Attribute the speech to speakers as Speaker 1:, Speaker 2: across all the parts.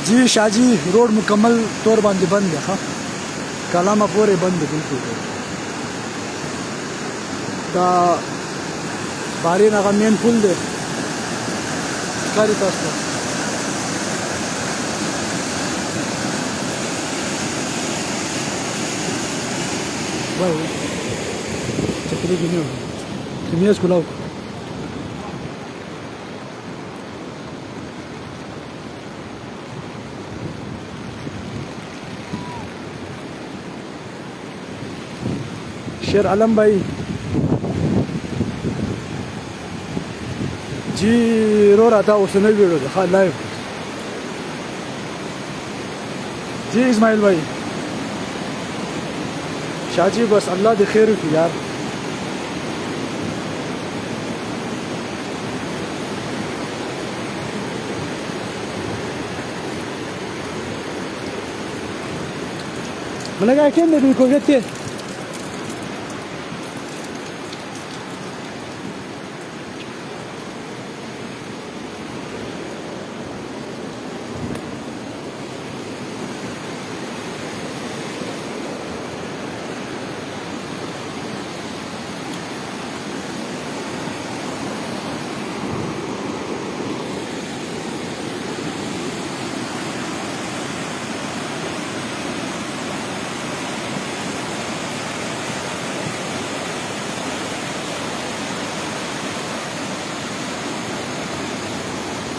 Speaker 1: जी Shahaji road मुकम्मल तौर बांधे बंद है। हाँ कालामा पूरे बंद है बिल्कुल। दा बारी नागा मेन पुल दे कारी तास्ता भाई चक्री भी नहीं होगी किमियाज खुलाओ। शेर आलम भाई जी रो रहा था उसने वीडियो देखा लाइव। जी इस्माइल भाई शाहजी बस अल्लाह दे खैर की यार। मैंने कहा क्या मेरे को कहते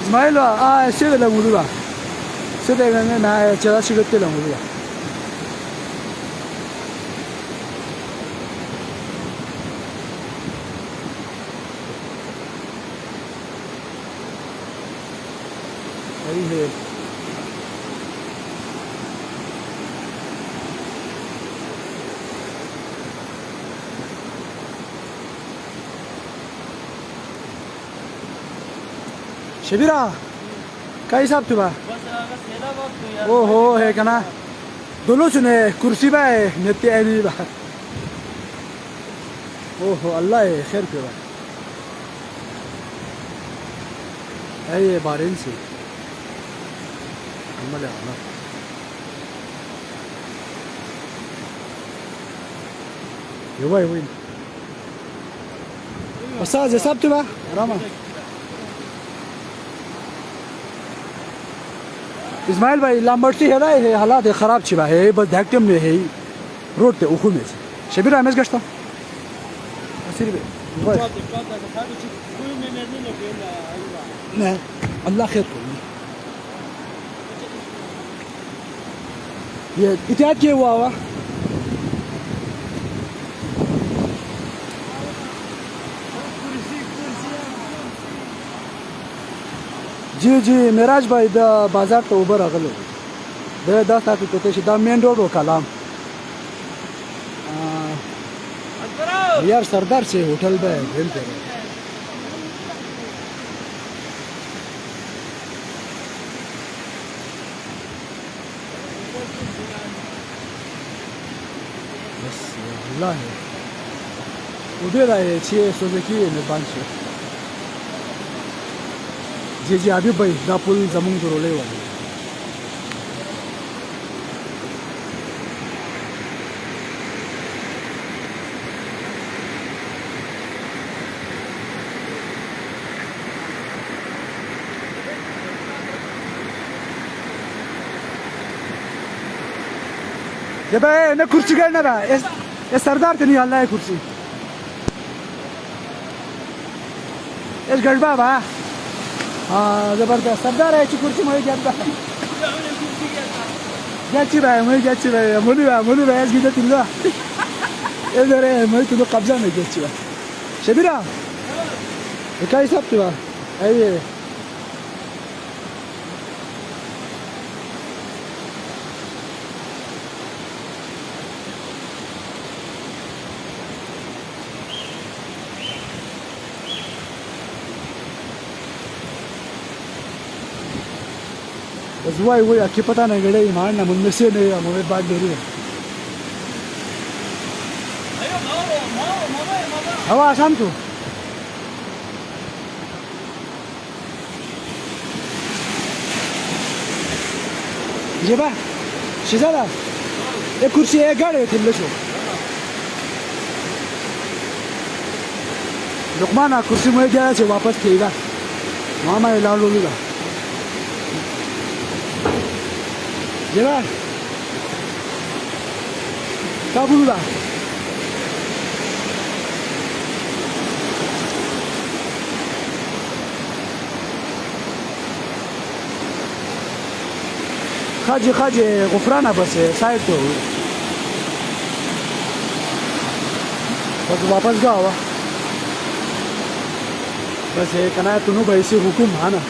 Speaker 1: इस्माइल ऐसे लगूंगा सीधे ना चला सिगते लगूंगा। वही है शबीरा का हिसाब तुबा ओहो है कना दोनों सुने कुर्सी बा नेते आई बा ओहो अल्लाह है खैर पे बा ये बारिन से अमल है ये वही बस आज हिसाब तुबा रामा इस्माइल भाई लामबर्सी है ना ये हालात ख़राब छिबा है बस धैक्टम में है रोड पे उखु में शबीर हमें गश्ता नहीं अल्लाह खैर को ये इत्याद किए हुआ हुआ जी जी मेराज भाई द बाजार तो ऊबर अगल दे 10 ताकि कोते सीधा मेन रोड हो कलाम यार सरदार से होटल पे भेल पे बस अल्लाह है उधर आए छे सुजुकी में बांच जी जी अभी भाई दापुल जमुन रोले वाले ये भाई ना कुर्सी करना था ये सरदार तो नहीं हल्ला है कुर्सी इस गड़बा बा हाँ जबरदस्त सरदार है कुर्सी मुझे क्या भाई मुझे भाई ऐसे तिल्ला इधर है मुझे तुझे कब्जा में क्या भाई शबीरा क्या हिसाब तुआ ये बस वही अक्की पता नहीं गड़े ईमान ना मुझे से नहीं मुझे बात दे रही है हवा आसान तू जेबा शिजाला एक कुर्सी एक गाडी तिल्लो शो लुकमाना कुर्सी मुळे गया छे वापस थेगा मामा लाल लोलूगा जेबा का बोलूगा खाजी غفرانه बस साइड तो बस वापस गावा बस हे कना तुनु बैसी हुकुम हा ना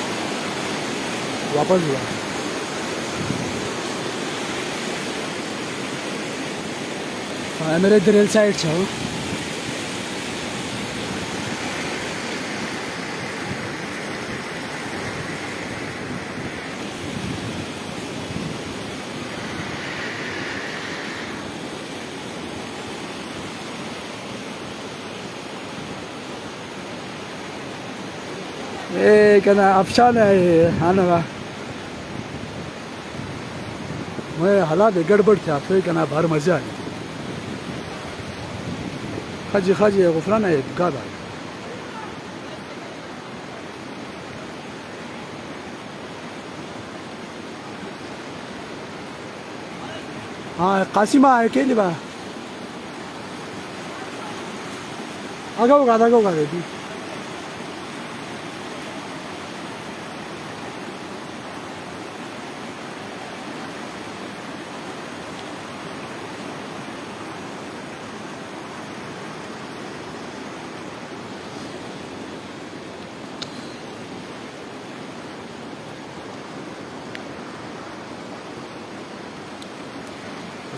Speaker 1: वापस हुआ मेरे दिल साइड छो ए कना अफशान है हाना मैं हालात गड़बड़ थे आप कना बाहर मजा आई खाजी गुफराना है गादा हाँ कासिमा है के लिए बा आगा दी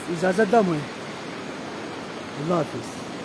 Speaker 1: इजाज़त दा मुझे अल्लाह हाफिज़।